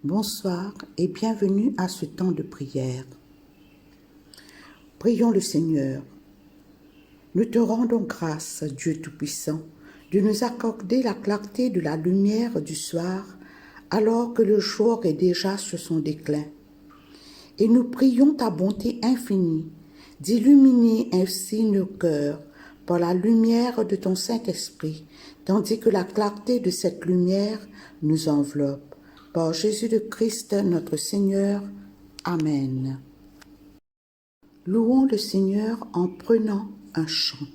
Bonsoir et bienvenue à ce temps de prière. Prions le Seigneur. Nous te rendons grâce, Dieu Tout-Puissant, de nous accorder la clarté de la lumière du soir, alors que le jour est déjà sur son déclin. Et nous prions ta bonté infinie, d'illuminer ainsi nos cœurs par la lumière de ton Saint-Esprit, tandis que la clarté de cette lumière nous enveloppe. Par Jésus le Christ, notre Seigneur. Amen. Louons le Seigneur en prenant un chant.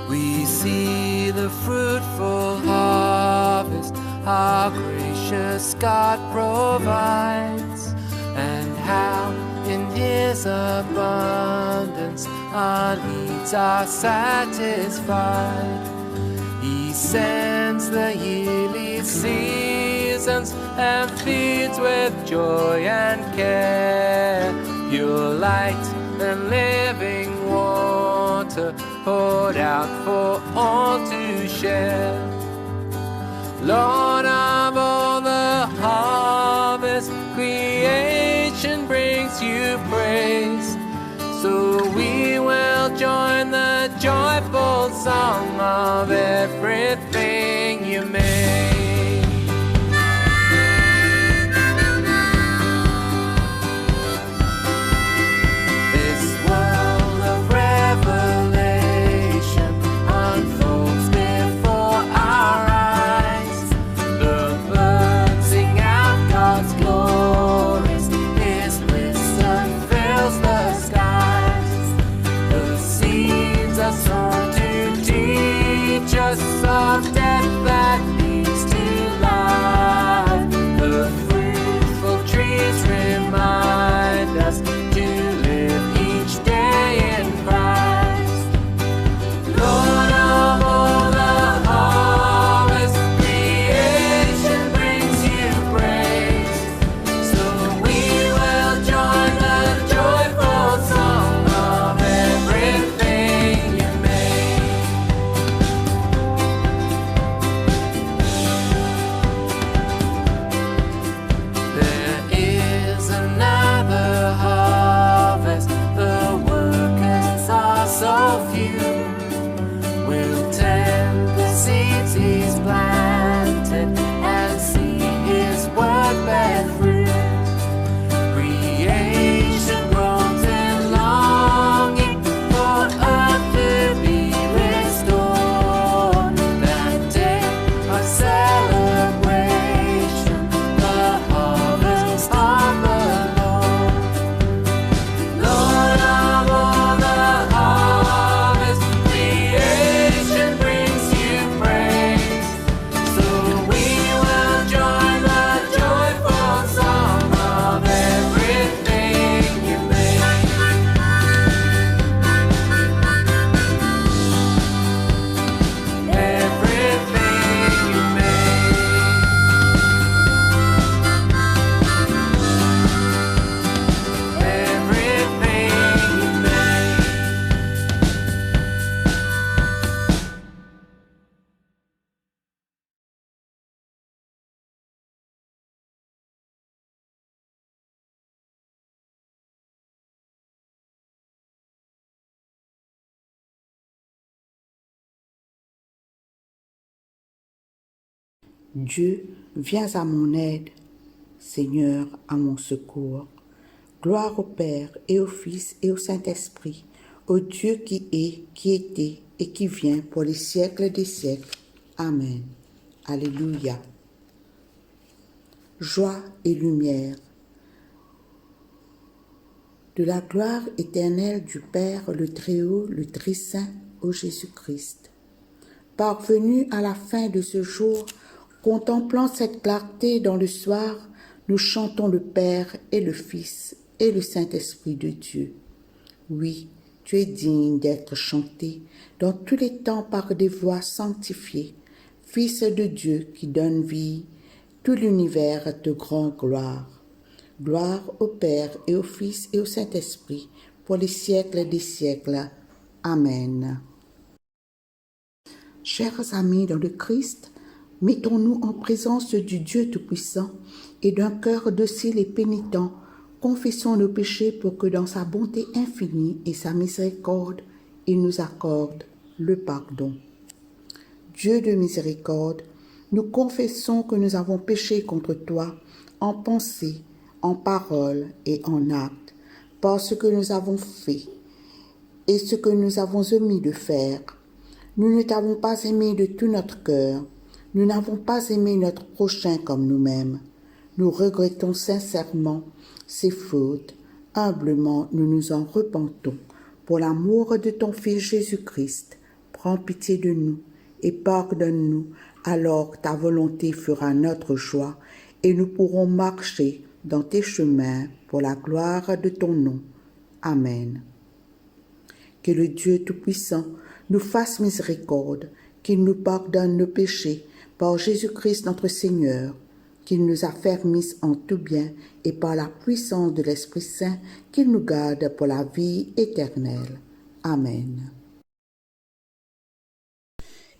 We see the fruitful harvest our gracious God provides, and how in His abundance our needs are satisfied. He sends the yearly seasons and feeds with joy and care, pure light and living water poured out for all to share. Lord of all the harvest, creation brings you praise. So we will join the joyful song of everything you made. This world of revelation unfolds before our eyes. The birds sing out God's glories, His wisdom fills the sky. Sown to teach us of death that leads to life. The fruitful trees remind us to live each day in Christ. Lord of all the harvest, creation brings you praise. So we will join the joyful song of everything. Dieu, viens à mon aide. Seigneur, à mon secours. Gloire au Père et au Fils et au Saint-Esprit, au Dieu qui est, qui était et qui vient pour les siècles des siècles. Amen. Alléluia. Joie et lumière. De la gloire éternelle du Père, le Très-Haut, le Très-Saint, ô Jésus-Christ. Parvenus à la fin de ce jour, contemplant cette clarté dans le soir, nous chantons le Père et le Fils et le Saint-Esprit de Dieu. Oui, tu es digne d'être chanté dans tous les temps par des voix sanctifiées, Fils de Dieu qui donne vie, tout l'univers de grande gloire. Gloire au Père et au Fils et au Saint-Esprit, pour les siècles des siècles. Amen. Chers amis dans le Christ, mettons-nous en présence du Dieu Tout-Puissant et d'un cœur docile et pénitent, confessons nos péchés pour que dans sa bonté infinie et sa miséricorde, il nous accorde le pardon. Dieu de miséricorde, nous confessons que nous avons péché contre toi en pensée, en parole et en acte, par ce que nous avons fait et ce que nous avons omis de faire. Nous ne t'avons pas aimé de tout notre cœur. Nous n'avons pas aimé notre prochain comme nous-mêmes. Nous regrettons sincèrement ces fautes. Humblement, nous nous en repentons. Pour l'amour de ton Fils Jésus-Christ, prends pitié de nous et pardonne-nous, alors ta volonté fera notre joie et nous pourrons marcher dans tes chemins pour la gloire de ton nom. Amen. Que le Dieu Tout-Puissant nous fasse miséricorde, qu'il nous pardonne nos péchés par Jésus-Christ notre Seigneur, qu'il nous affermisse en tout bien et par la puissance de l'Esprit Saint, qu'il nous garde pour la vie éternelle. Amen.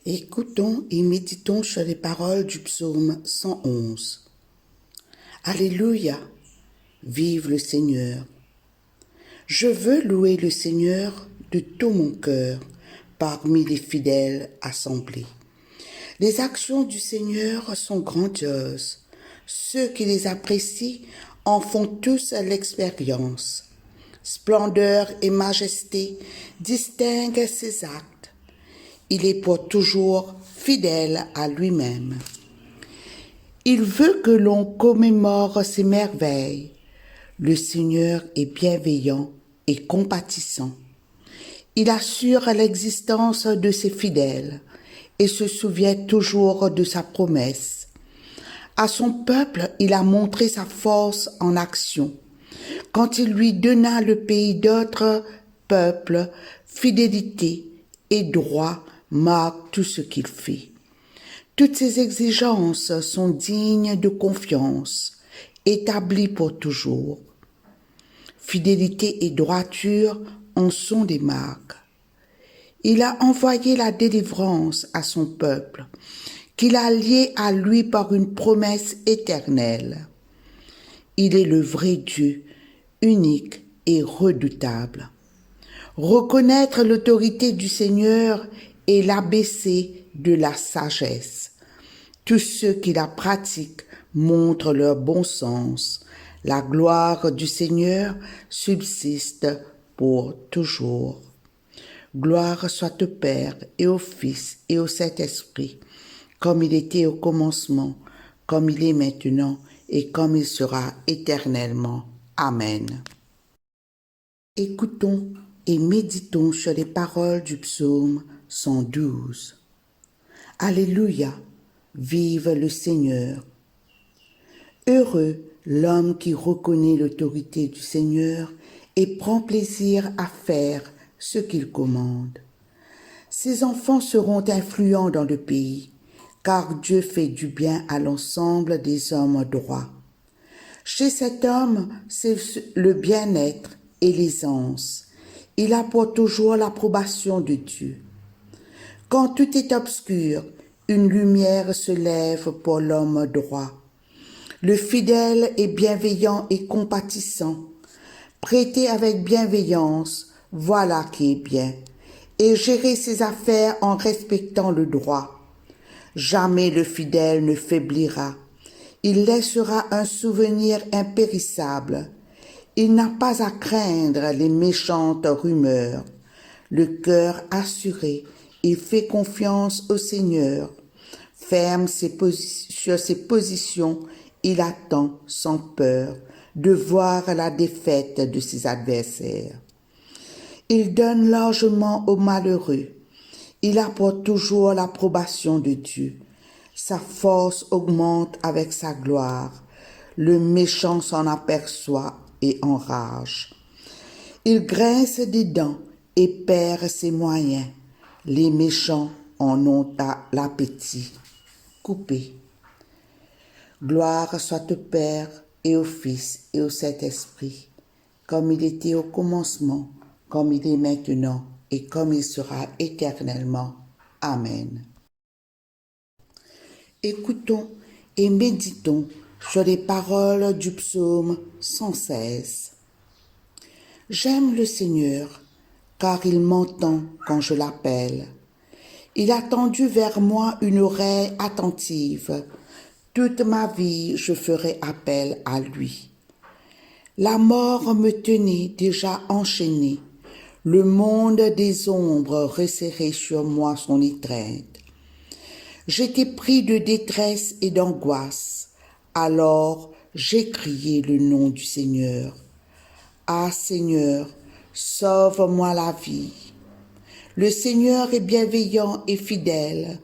Écoutons et méditons sur les paroles du psaume 111. Alléluia, vive le Seigneur. Je veux louer le Seigneur de tout mon cœur parmi les fidèles assemblés. Les actions du Seigneur sont grandioses. Ceux qui les apprécient en font tous l'expérience. Splendeur et majesté distinguent ses actes. Il est pour toujours fidèle à lui-même. Il veut que l'on commémore ses merveilles. Le Seigneur est bienveillant et compatissant. Il assure l'existence de ses fidèles et se souvient toujours de sa promesse. À son peuple, il a montré sa force en action. Quand il lui donna le pays d'autres peuples, fidélité et droit marquent tout ce qu'il fait. Toutes ses exigences sont dignes de confiance, établies pour toujours. Fidélité et droiture en sont des marques. Il a envoyé la délivrance à son peuple, qu'il a lié à lui par une promesse éternelle. Il est le vrai Dieu, unique et redoutable. Reconnaître l'autorité du Seigneur est l'ABC de la sagesse. Tous ceux qui la pratiquent montrent leur bon sens. La gloire du Seigneur subsiste pour toujours. Gloire soit au Père et au Fils et au Saint-Esprit, comme il était au commencement, comme il est maintenant et comme il sera éternellement. Amen. Écoutons et méditons sur les paroles du psaume 112. Alléluia, vive le Seigneur. Heureux l'homme qui reconnaît l'autorité du Seigneur et prend plaisir à faire ce qu'il commande. Ses enfants seront influents dans le pays, car Dieu fait du bien à l'ensemble des hommes droits. Chez cet homme, c'est le bien-être et l'aisance. Il a pour toujours l'approbation de Dieu. Quand tout est obscur, une lumière se lève pour l'homme droit. Le fidèle est bienveillant et compatissant. Prêter avec bienveillance, voilà qui est bien, et gérer ses affaires en respectant le droit. Jamais le fidèle ne faiblira. Il laissera un souvenir impérissable. Il n'a pas à craindre les méchantes rumeurs. Le cœur assuré, il fait confiance au Seigneur. Ferme sur ses positions, il attend sans peur de voir la défaite de ses adversaires. Il donne largement aux malheureux. Il apporte toujours l'approbation de Dieu. Sa force augmente avec sa gloire. Le méchant s'en aperçoit et enrage. Il grince des dents et perd ses moyens. Les méchants en ont l'appétit. Coupé. Gloire soit au Père et au Fils et au Saint-Esprit, comme il était au commencement, comme il est maintenant et comme il sera éternellement. Amen. Écoutons et méditons sur les paroles du psaume 116. J'aime le Seigneur, car il m'entend quand je l'appelle. Il a tendu vers moi une oreille attentive. Toute ma vie, je ferai appel à lui. La mort me tenait déjà enchaîné. Le monde des ombres resserrait sur moi son étreinte. J'étais pris de détresse et d'angoisse. Alors j'ai crié le nom du Seigneur. Ah Seigneur, sauve-moi la vie. Le Seigneur est bienveillant et fidèle.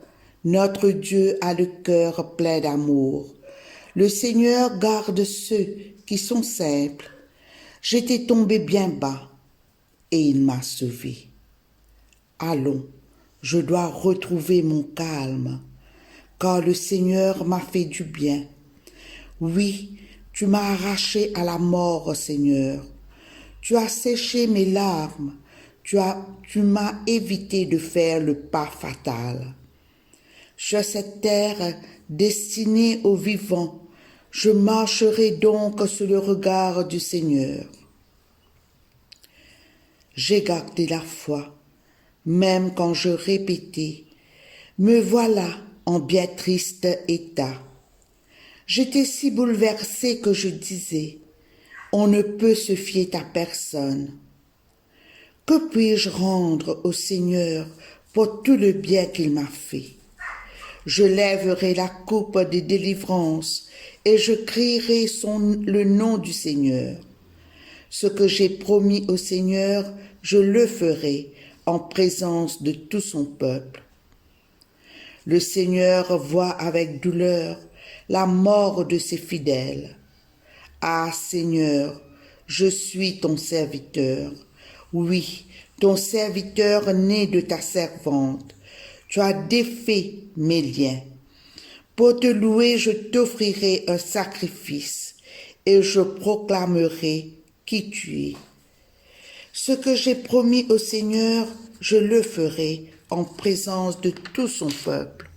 Notre Dieu a le cœur plein d'amour. Le Seigneur garde ceux qui sont simples. J'étais tombé bien bas et il m'a sauvé. Allons, je dois retrouver mon calme, car le Seigneur m'a fait du bien. Oui, tu m'as arraché à la mort, Seigneur. Tu as séché mes larmes. Tu m'as évité de faire le pas fatal. Sur cette terre destinée aux vivants, je marcherai donc sous le regard du Seigneur. J'ai gardé la foi, même quand je répétais « Me voilà en bien triste état ». J'étais si bouleversée que je disais « On ne peut se fier à personne ». Que puis-je rendre au Seigneur pour tout le bien qu'il m'a fait? Je lèverai la coupe des délivrances et je crierai le nom du Seigneur. Ce que j'ai promis au Seigneur, je le ferai en présence de tout son peuple. Le Seigneur voit avec douleur la mort de ses fidèles. Ah Seigneur, je suis ton serviteur. Oui, ton serviteur né de ta servante. Tu as défait mes liens. Pour te louer, je t'offrirai un sacrifice et je proclamerai qui tu es. Ce que j'ai promis au Seigneur, je le ferai en présence de tout son peuple,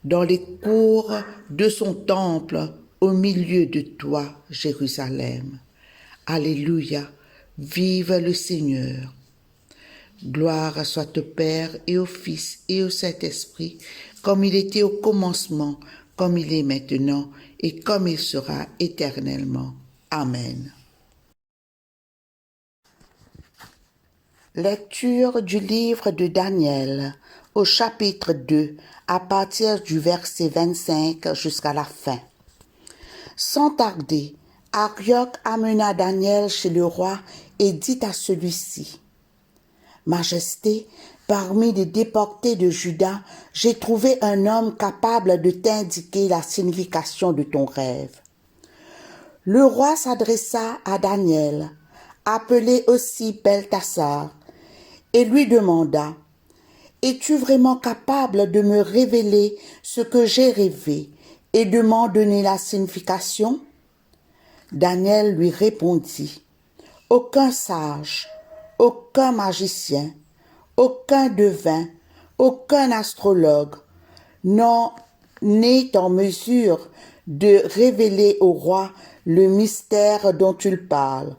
dans les cours de son temple, au milieu de toi, Jérusalem. Alléluia, vive le Seigneur. Gloire soit au Père et au Fils et au Saint-Esprit, comme il était au commencement, comme il est maintenant et comme il sera éternellement. Amen. Lecture du livre de Daniel, au chapitre 2, à partir du verset 25 jusqu'à la fin. Sans tarder, Arioc amena Daniel chez le roi et dit à celui-ci, « Majesté, parmi les déportés de Juda, j'ai trouvé un homme capable de t'indiquer la signification de ton rêve. » Le roi s'adressa à Daniel, appelé aussi Belteshazzar, et lui demanda, « Es-tu vraiment capable de me révéler ce que j'ai rêvé et de m'en donner la signification ?» Daniel lui répondit, « Aucun sage, aucun magicien, aucun devin, aucun astrologue n'est en mesure de révéler au roi le mystère dont il parle.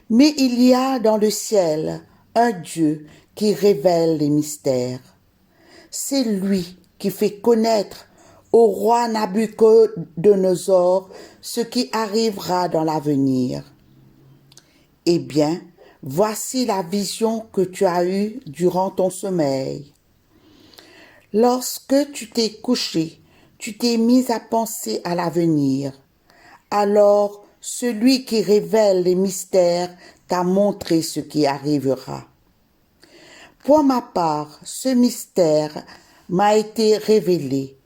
Mais il y a dans le ciel un Dieu qui révèle les mystères. C'est lui qui fait connaître au roi Nabuchodonosor ce qui arrivera dans l'avenir. Eh bien, voici la vision que tu as eue durant ton sommeil. Lorsque tu t'es couché, tu t'es mis à penser à l'avenir. Alors, celui qui révèle les mystères t'a montré ce qui arrivera. Pour ma part, ce mystère m'a été révélé,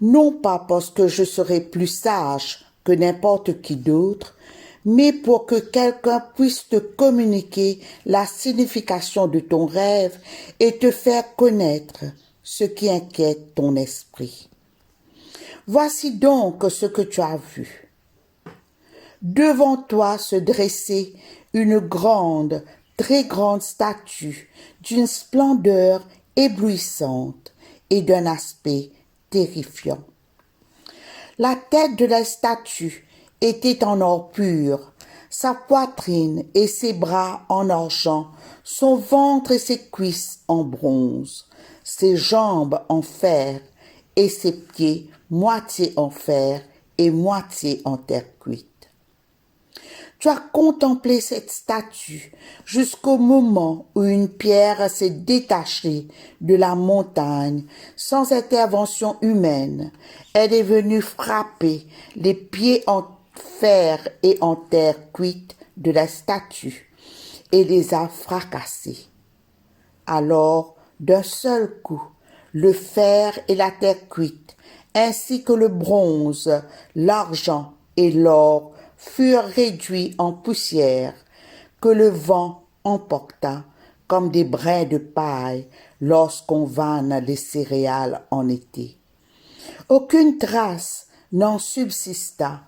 non pas parce que je serai plus sage que n'importe qui d'autre, mais pour que quelqu'un puisse te communiquer la signification de ton rêve et te faire connaître ce qui inquiète ton esprit. Voici donc ce que tu as vu. Devant toi se dressait une grande, très grande statue d'une splendeur éblouissante et d'un aspect terrifiant. La tête de la statue était en or pur, sa poitrine et ses bras en argent, son ventre et ses cuisses en bronze, ses jambes en fer et ses pieds moitié en fer et moitié en terre cuite. Tu as contemplé cette statue jusqu'au moment où une pierre s'est détachée de la montagne sans intervention humaine. Elle est venue frapper les pieds en fer et en terre cuite de la statue et les a fracassés. Alors, d'un seul coup, le fer et la terre cuite, ainsi que le bronze, l'argent et l'or furent réduits en poussière, que le vent emporta comme des brins de paille lorsqu'on vanne les céréales en été. Aucune trace n'en subsista.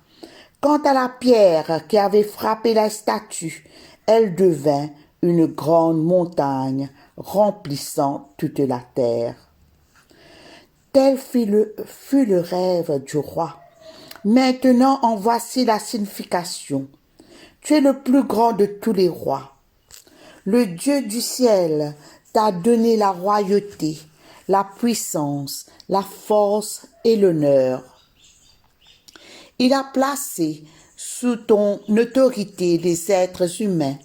Quant à la pierre qui avait frappé la statue, elle devint une grande montagne remplissant toute la terre. Tel fut le rêve du roi. Maintenant en voici la signification. Tu es le plus grand de tous les rois. Le Dieu du ciel t'a donné la royauté, la puissance, la force et l'honneur. Il a placé sous ton autorité les êtres humains,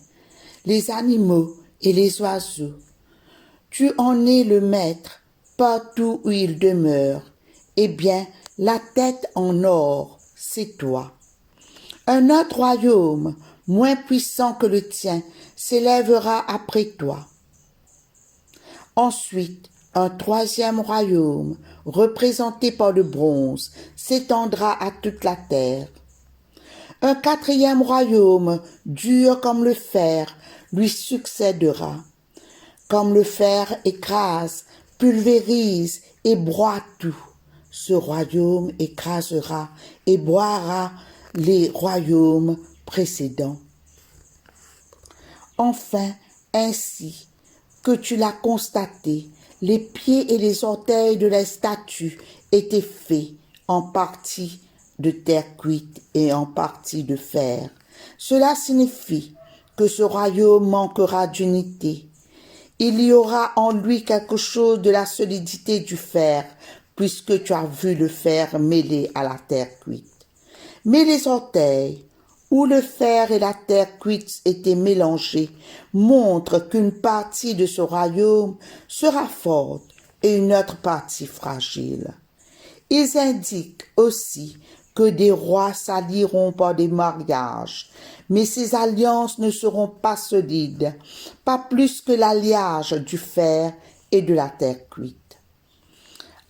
les animaux et les oiseaux. Tu en es le maître partout où il demeure. Eh bien, la tête en or, c'est toi. Un autre royaume, moins puissant que le tien, s'élèvera après toi. Ensuite, un troisième royaume, représenté par le bronze, s'étendra à toute la terre. Un quatrième royaume, dur comme le fer, lui succédera. Comme le fer écrase, pulvérise et broie tout, ce royaume écrasera et broiera les royaumes précédents. Enfin, ainsi que tu l'as constaté, les pieds et les orteils de la statue étaient faits en partie de terre cuite et en partie de fer. Cela signifie que ce royaume manquera d'unité. Il y aura en lui quelque chose de la solidité du fer, puisque tu as vu le fer mêlé à la terre cuite. Mais les orteils, où le fer et la terre cuite étaient mélangés, montrent qu'une partie de ce royaume sera forte et une autre partie fragile. Ils indiquent aussi que des rois s'allieront par des mariages, mais ces alliances ne seront pas solides, pas plus que l'alliage du fer et de la terre cuite.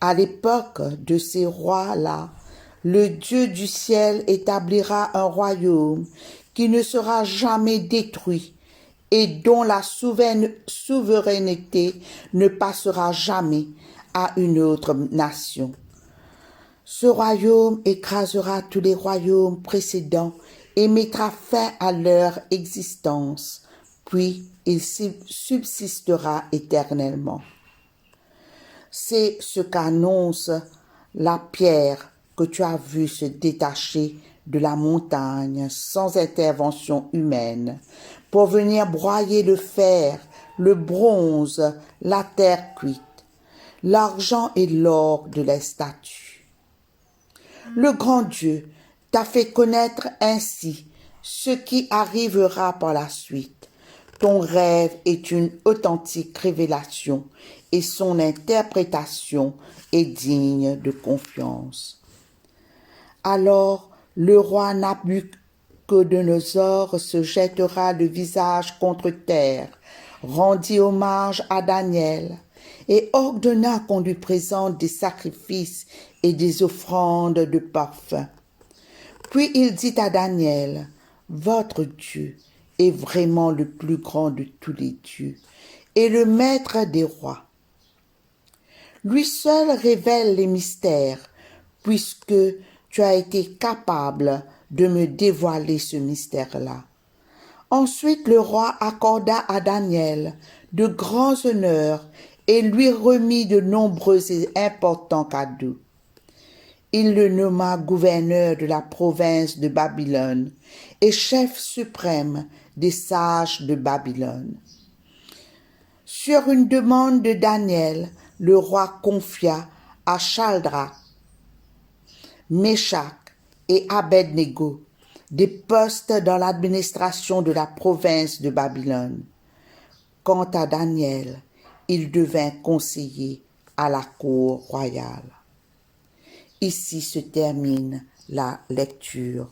À l'époque de ces rois-là, le Dieu du ciel établira un royaume qui ne sera jamais détruit et dont la souveraineté ne passera jamais à une autre nation. Ce royaume écrasera tous les royaumes précédents et mettra fin à leur existence, puis il subsistera éternellement. C'est ce qu'annonce la pierre que tu as vue se détacher de la montagne sans intervention humaine pour venir broyer le fer, le bronze, la terre cuite, l'argent et l'or de la statue. Le grand Dieu t'a fait connaître ainsi ce qui arrivera par la suite. Ton rêve est une authentique révélation et son interprétation est digne de confiance. Alors le roi Nabuchodonosor se jettera le visage contre terre, rendit hommage à Daniel et ordonna qu'on lui présente des sacrifices et des offrandes de parfum. Puis il dit à Daniel, « Votre Dieu est vraiment le plus grand de tous les dieux et le maître des rois. Lui seul révèle les mystères, puisque tu as été capable de me dévoiler ce mystère-là. » Ensuite le roi accorda à Daniel de grands honneurs et lui remit de nombreux et importants cadeaux. Il le nomma gouverneur de la province de Babylone et chef suprême des sages de Babylone. Sur une demande de Daniel, le roi confia à Shadrach, Meshach et Abed-Négo des postes dans l'administration de la province de Babylone. Quant à Daniel, il devint conseiller à la cour royale. Ici se termine la lecture.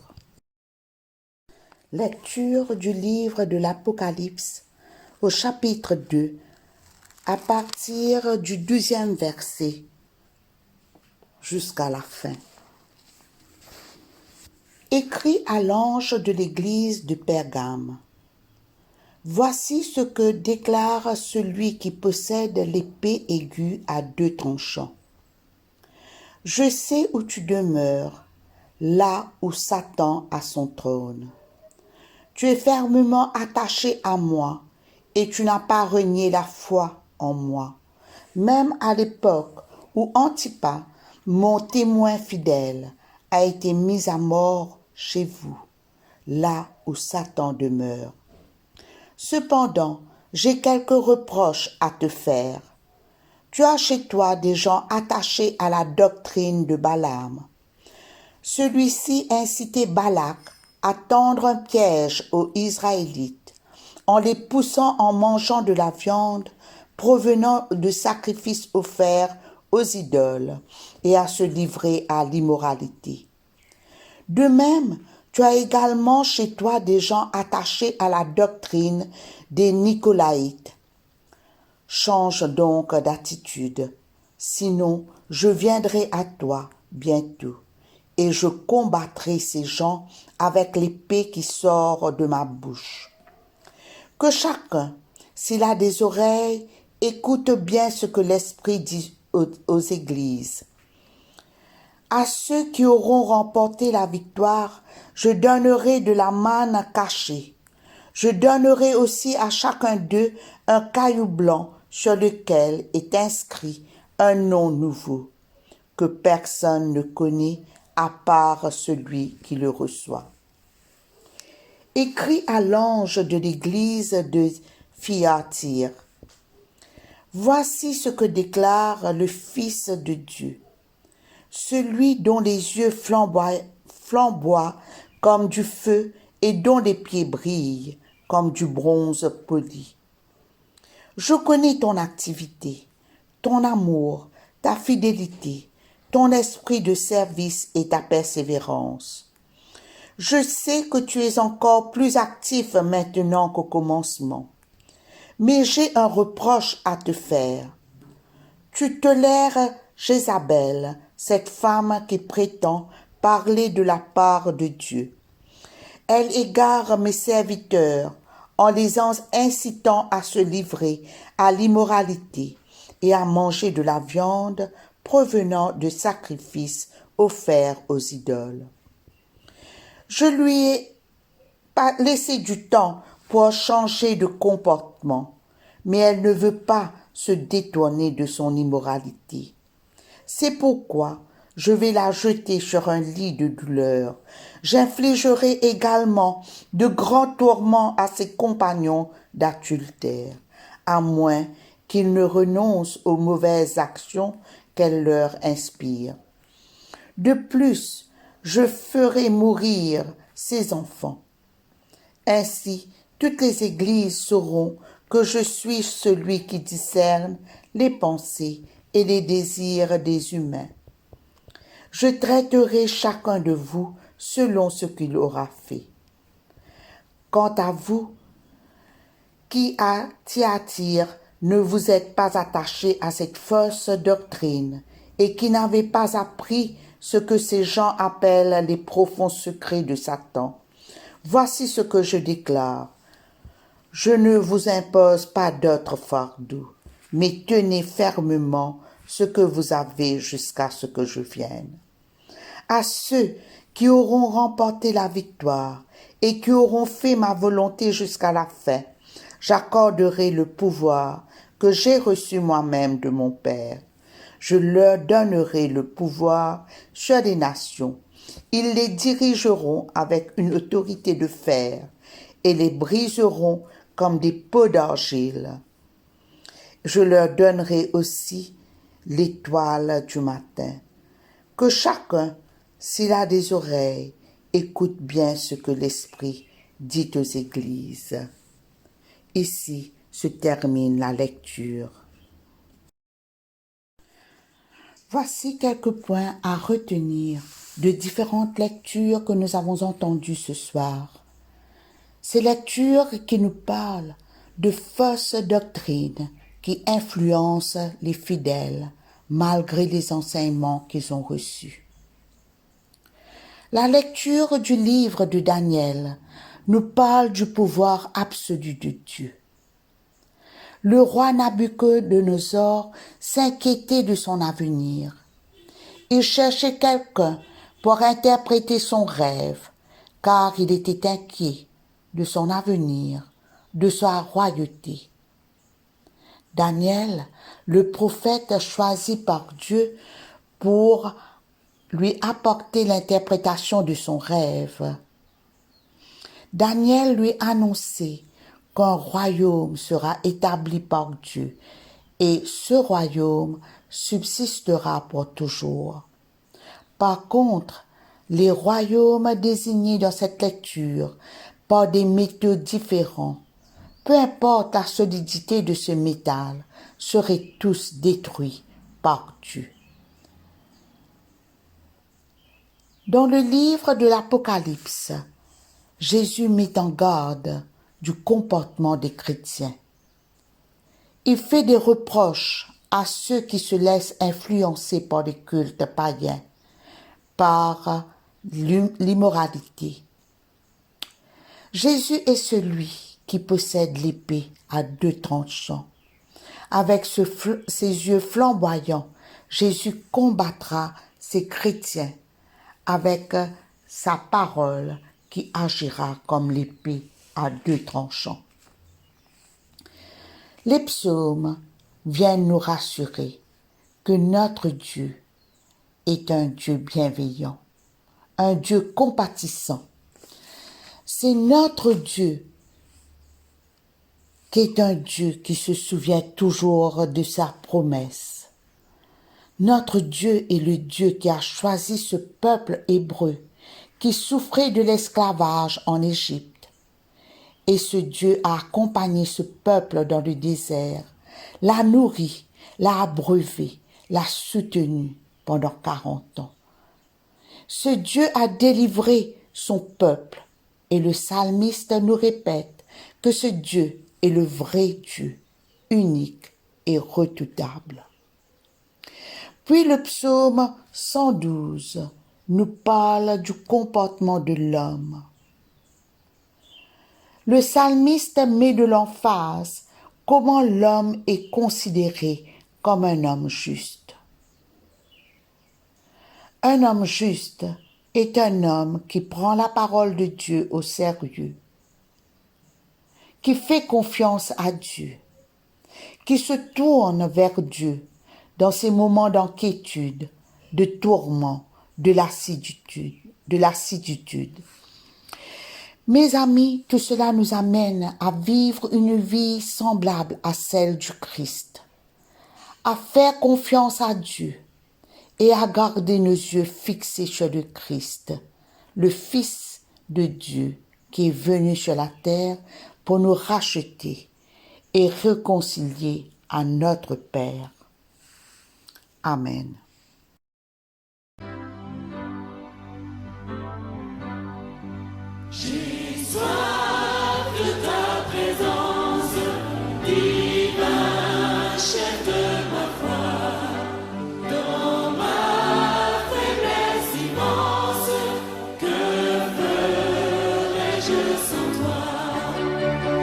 Lecture du livre de l'Apocalypse au chapitre 2, à partir du 12e verset jusqu'à la fin. Écrit à l'ange de l'église de Pergame. Voici ce que déclare celui qui possède l'épée aiguë à 2 tranchants. Je sais où tu demeures, là où Satan a son trône. Tu es fermement attaché à moi, et tu n'as pas renié la foi en moi, même à l'époque où Antipas, mon témoin fidèle, a été mis à mort chez vous, là où Satan demeure. Cependant, j'ai quelques reproches à te faire. Tu as chez toi des gens attachés à la doctrine de Balaam. Celui-ci incitait Balak à tendre un piège aux Israélites, en les poussant en mangeant de la viande provenant de sacrifices offerts aux idoles et à se livrer à l'immoralité. De même, tu as également chez toi des gens attachés à la doctrine des Nicolaïtes. Change donc d'attitude, sinon je viendrai à toi bientôt, et je combattrai ces gens avec l'épée qui sort de ma bouche. Que chacun, s'il a des oreilles, écoute bien ce que l'Esprit dit aux églises. À ceux qui auront remporté la victoire, je donnerai de la manne cachée. Je donnerai aussi à chacun d'eux un caillou blanc sur lequel est inscrit un nom nouveau, que personne ne connaît à part celui qui le reçoit. Écrit à l'ange de l'église de Thyatire. Voici ce que déclare le Fils de Dieu, celui dont les yeux flamboient comme du feu et dont les pieds brillent comme du bronze poli. Je connais ton activité, ton amour, ta fidélité, ton esprit de service et ta persévérance. Je sais que tu es encore plus actif maintenant qu'au commencement. Mais j'ai un reproche à te faire. Tu tolères Jézabel, cette femme qui prétend parler de la part de Dieu. Elle égare mes serviteurs en les incitant à se livrer à l'immoralité et à manger de la viande provenant de sacrifices offerts aux idoles. Je lui ai pas laissé du temps pour changer de comportement, mais elle ne veut pas se détourner de son immoralité. C'est pourquoi je vais la jeter sur un lit de douleur. J'infligerai également de grands tourments à ses compagnons d'adultère, à moins qu'ils ne renoncent aux mauvaises actions qu'elle leur inspire. De plus, je ferai mourir ses enfants. Ainsi, toutes les églises sauront que je suis celui qui discerne les pensées et les désirs des humains. Je traiterai chacun de vous selon ce qu'il aura fait. Quant à vous, qui à Thyatire ne vous êtes pas attachés à cette fausse doctrine et qui n'avez pas appris ce que ces gens appellent les profonds secrets de Satan, voici ce que je déclare. Je ne vous impose pas d'autre fardeau, mais tenez fermement ce que vous avez jusqu'à ce que je vienne. À ceux qui auront remporté la victoire et qui auront fait ma volonté jusqu'à la fin, j'accorderai le pouvoir que j'ai reçu moi-même de mon Père. Je leur donnerai le pouvoir sur les nations. Ils les dirigeront avec une autorité de fer et les briseront comme des pots d'argile. Je leur donnerai aussi l'étoile du matin. Que chacun, s'il a des oreilles, écoute bien ce que l'Esprit dit aux églises. Ici se termine la lecture. Voici quelques points à retenir de différentes lectures que nous avons entendues ce soir. Ces lectures qui nous parlent de fausses doctrines qui influencent les fidèles malgré les enseignements qu'ils ont reçus. La lecture du livre de Daniel nous parle du pouvoir absolu de Dieu. Le roi Nabuchodonosor s'inquiétait de son avenir. Il cherchait quelqu'un pour interpréter son rêve, car il était inquiet de son avenir, de sa royauté. Daniel, le prophète choisi par Dieu pour lui apporter l'interprétation de son rêve. Daniel lui annonçait qu'un royaume sera établi par Dieu et ce royaume subsistera pour toujours. Par contre, les royaumes désignés dans cette lecture par des métaux différents, peu importe la solidité de ce métal, seraient tous détruits par Dieu. Dans le livre de l'Apocalypse, Jésus met en garde du comportement des chrétiens. Il fait des reproches à ceux qui se laissent influencer par les cultes païens, par l'immoralité. Jésus est celui qui possède l'épée à 2 tranchants. Avec ses yeux flamboyants, Jésus combattra ces chrétiens avec sa parole qui agira comme l'épée à 2 tranchants. Les psaumes viennent nous rassurer que notre Dieu est un Dieu bienveillant, un Dieu compatissant. C'est notre Dieu qui est un Dieu qui se souvient toujours de sa promesse. Notre Dieu est le Dieu qui a choisi ce peuple hébreu qui souffrait de l'esclavage en Égypte. Et ce Dieu a accompagné ce peuple dans le désert, l'a nourri, l'a abreuvé, l'a soutenu pendant 40 ans. Ce Dieu a délivré son peuple et le psalmiste nous répète que ce Dieu est le vrai Dieu, unique et redoutable. Puis le psaume 112 nous parle du comportement de l'homme. Le psalmiste met de l'emphase comment l'homme est considéré comme un homme juste. Un homme juste est un homme qui prend la parole de Dieu au sérieux, qui fait confiance à Dieu, qui se tourne vers Dieu dans ces moments d'inquiétude, de tourment, de lassitude. Mes amis, tout cela nous amène à vivre une vie semblable à celle du Christ, à faire confiance à Dieu et à garder nos yeux fixés sur le Christ, le Fils de Dieu qui est venu sur la terre pour nous racheter et réconcilier à notre Père. Amen. J'ai soif de ta présence, divin chef de ma foi. Dans ma faiblesse immense, que ferais-je sans toi?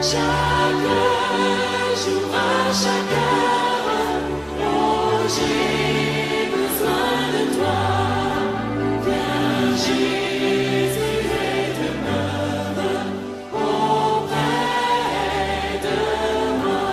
Chaque jour, à chaque heure, oh, j'ai besoin de toi. Viens, Jésus, et demeure auprès de moi.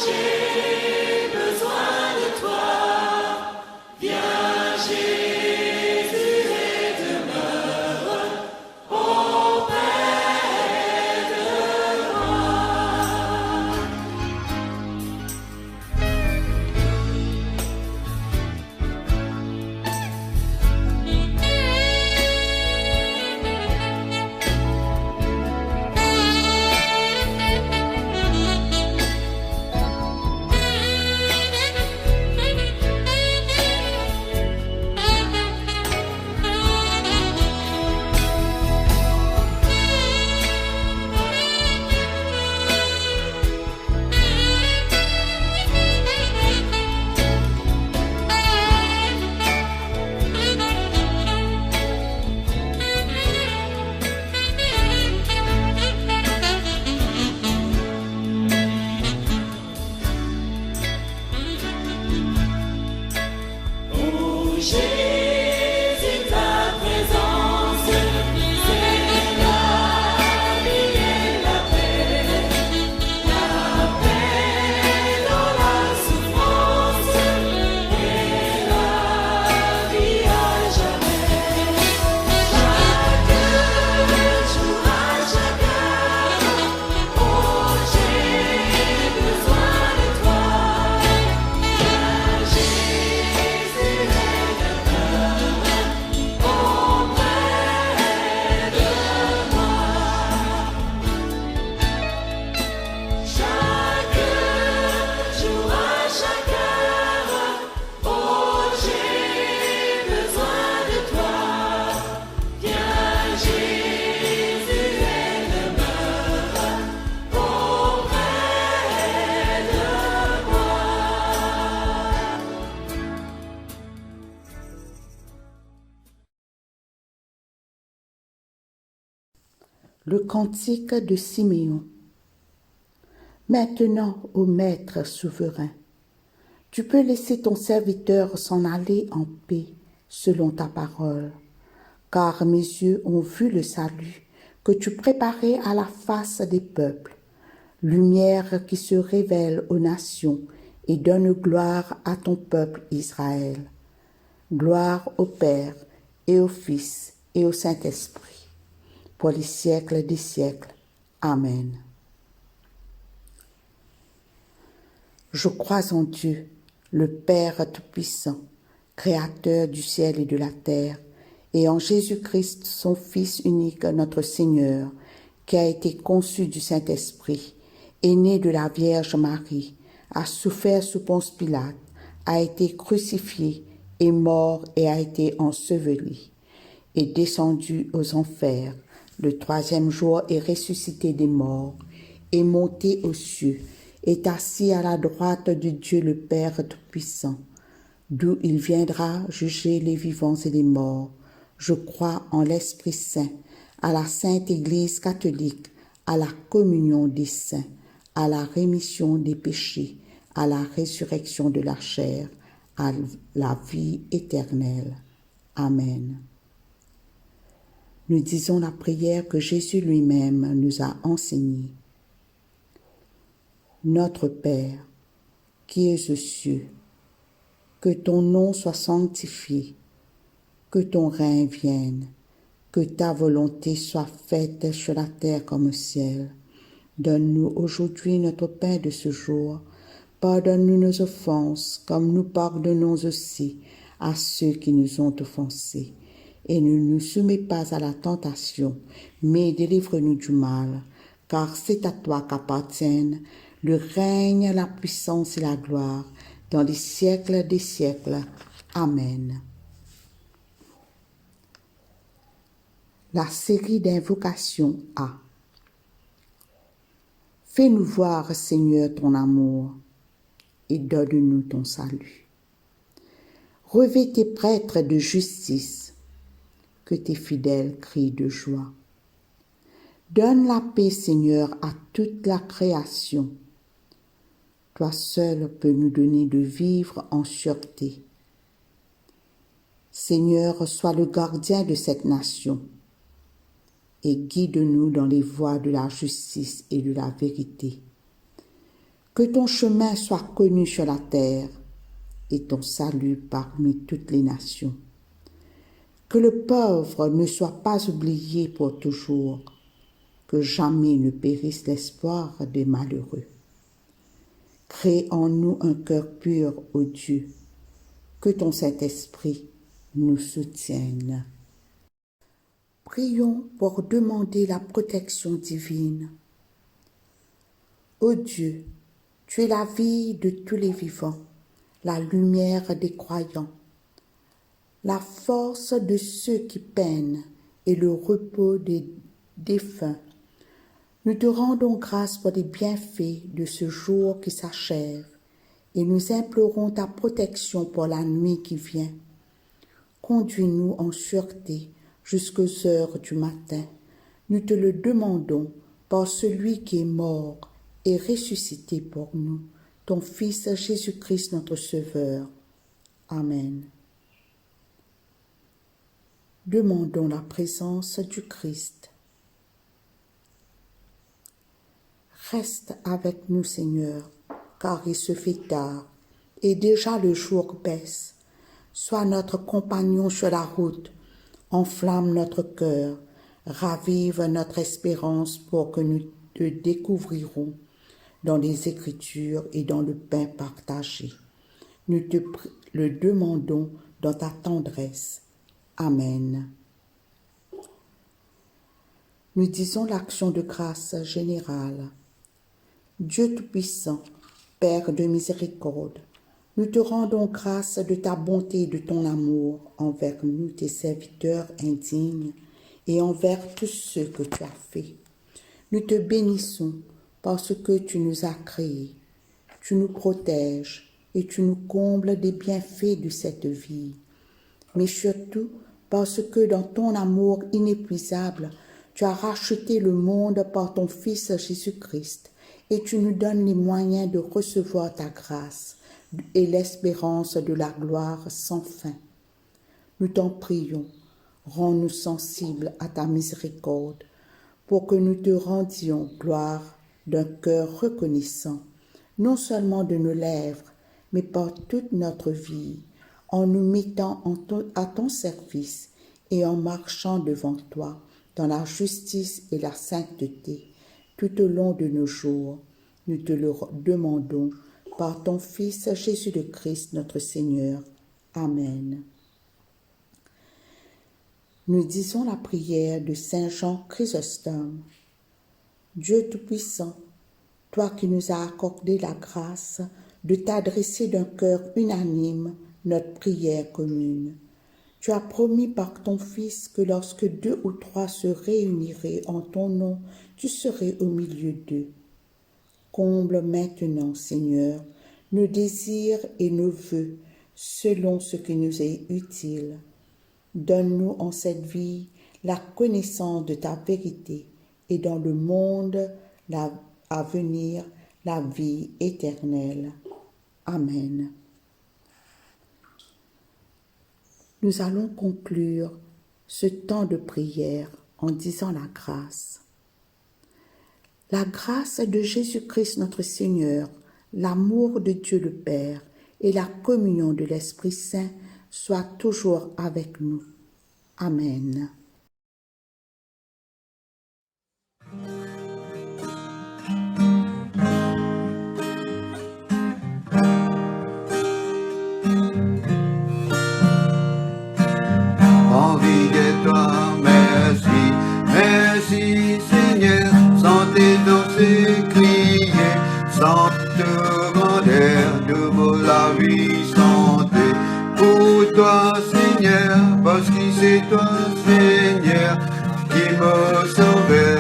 j'ai besoin de toi. Viens Jésus et demeure auprès de moi. Oh Jésus, ta présence, c'est la vie et la paix dans la souffrance et la vie à jamais. Chaque jour, à chaque heure, oh j'ai besoin de toi. Viens Jésus et demeure auprès de moi. Chaque jour, à chaque heure, oh j'ai besoin de toi. Viens Jésus et demeure auprès de moi. Le cantique de Siméon. Maintenant, ô Maître souverain, tu peux laisser ton serviteur s'en aller en paix selon ta parole, car mes yeux ont vu le salut que tu préparais à la face des peuples, lumière qui se révèle aux nations et donne gloire à ton peuple Israël. Gloire au Père et au Fils et au Saint-Esprit, pour les siècles des siècles. Amen. Je crois en Dieu, le Père Tout-Puissant, Créateur du ciel et de la terre, et en Jésus-Christ, son Fils unique, notre Seigneur, qui a été conçu du Saint-Esprit, est né de la Vierge Marie, a souffert sous Ponce Pilate, a été crucifié, est mort et a été enseveli, est descendu aux enfers, le troisième jour est ressuscité des morts, est monté aux cieux, est assis à la droite de Dieu le Père Tout-Puissant, d'où il viendra juger les vivants et les morts. Je crois en l'Esprit Saint, à la Sainte Église catholique, à la communion des saints, à la rémission des péchés, à la résurrection de la chair, à la vie éternelle. Amen. Nous disons la prière que Jésus lui-même nous a enseignée. Notre Père, qui es aux cieux, que ton nom soit sanctifié, que ton règne vienne, que ta volonté soit faite sur la terre comme au ciel. Donne-nous aujourd'hui notre pain de ce jour. Pardonne-nous nos offenses, comme nous pardonnons aussi à ceux qui nous ont offensés. Et ne nous soumets pas à la tentation, mais délivre-nous du mal, car c'est à toi qu'appartiennent le règne, la puissance et la gloire, dans les siècles des siècles. Amen. La série d'invocations A. Fais-nous voir, Seigneur, ton amour, et donne-nous ton salut. Revêt tes prêtres de justice, que tes fidèles crient de joie. Donne la paix, Seigneur, à toute la création. Toi seul peux nous donner de vivre en sûreté. Seigneur, sois le gardien de cette nation et guide-nous dans les voies de la justice et de la vérité. Que ton chemin soit connu sur la terre et ton salut parmi toutes les nations. Que le pauvre ne soit pas oublié pour toujours, que jamais ne périsse l'espoir des malheureux. Crée en nous un cœur pur, ô Dieu, que ton Saint-Esprit nous soutienne. Prions pour demander la protection divine. Ô Dieu, tu es la vie de tous les vivants, la lumière des croyants, la force de ceux qui peinent et le repos des défunts. Nous te rendons grâce pour les bienfaits de ce jour qui s'achève et nous implorons ta protection pour la nuit qui vient. Conduis-nous en sûreté jusqu'aux heures du matin. Nous te le demandons par celui qui est mort et ressuscité pour nous, ton Fils Jésus-Christ notre Sauveur. Amen. Demandons la présence du Christ. Reste avec nous, Seigneur, car il se fait tard et déjà le jour baisse. Sois notre compagnon sur la route, enflamme notre cœur, ravive notre espérance pour que nous te découvrirons dans les Écritures et dans le pain partagé. Nous te le demandons dans ta tendresse. Amen. Nous disons l'action de grâce générale. Dieu Tout-Puissant, Père de miséricorde, nous te rendons grâce de ta bonté et de ton amour envers nous, tes serviteurs indignes, et envers tous ceux que tu as faits. Nous te bénissons parce que tu nous as créés, tu nous protèges et tu nous combles des bienfaits de cette vie. Mais surtout parce que dans ton amour inépuisable, tu as racheté le monde par ton Fils Jésus-Christ et tu nous donnes les moyens de recevoir ta grâce et l'espérance de la gloire sans fin. Nous t'en prions, rends-nous sensibles à ta miséricorde, pour que nous te rendions gloire d'un cœur reconnaissant, non seulement de nos lèvres, mais par toute notre vie, en nous mettant à ton service et en marchant devant toi dans la justice et la sainteté tout au long de nos jours. Nous te le demandons par ton Fils Jésus le Christ notre Seigneur. Amen. Nous disons la prière de Saint Jean Chrysostome. Dieu Tout-Puissant, toi qui nous as accordé la grâce de t'adresser d'un cœur unanime notre prière commune, tu as promis par ton Fils que lorsque 2 ou 3 se réuniraient en ton nom, tu serais au milieu d'eux. Comble maintenant, Seigneur, nos désirs et nos vœux selon ce qui nous est utile. Donne-nous en cette vie la connaissance de ta vérité et dans le monde à venir la vie éternelle. Amen. Nous allons conclure ce temps de prière en disant la grâce. La grâce de Jésus-Christ notre Seigneur, l'amour de Dieu le Père et la communion de l'Esprit Saint soient toujours avec nous. Amen. Envie de toi, merci, merci Seigneur, santé danser, crier, sans te grandeur, de beau la vie, santé, pour toi Seigneur, parce que c'est toi Seigneur, qui me sauvait.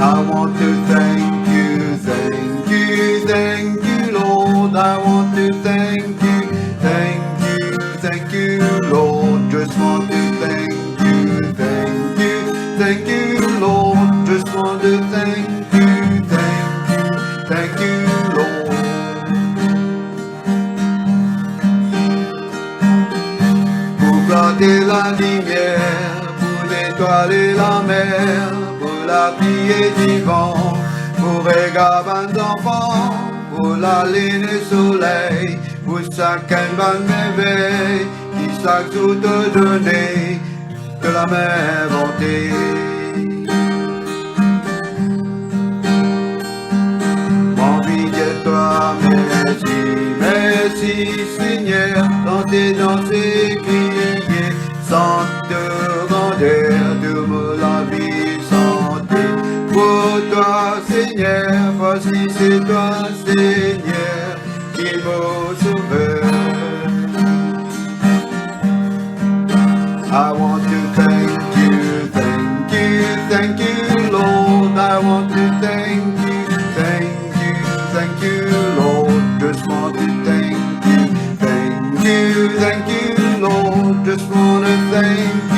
I want to thank you, thank you, thank you, Lord. I want to thank you, thank you, thank you, Lord. Just want to thank you, thank you, thank you, Lord. Just want to thank you, thank you, Lord. Pour garder la lumière, pour l'étoile et la mer, pour la pluie et du vent, pour les gamins d'enfants, pour la lune et le soleil, pour chacun bonne merveille, qui chaque jour te donner de la même bonté. Toi, merci, merci Seigneur, danser, danser, crier, sans te grandeur, de me la vie santé. Pour toi Seigneur, voici c'est toi Seigneur, qui est mon sauveur. I want to thank you, thank you, thank you Lord, I want to thank you, thank you, Lord, just want to thank you, Lord, just want to thank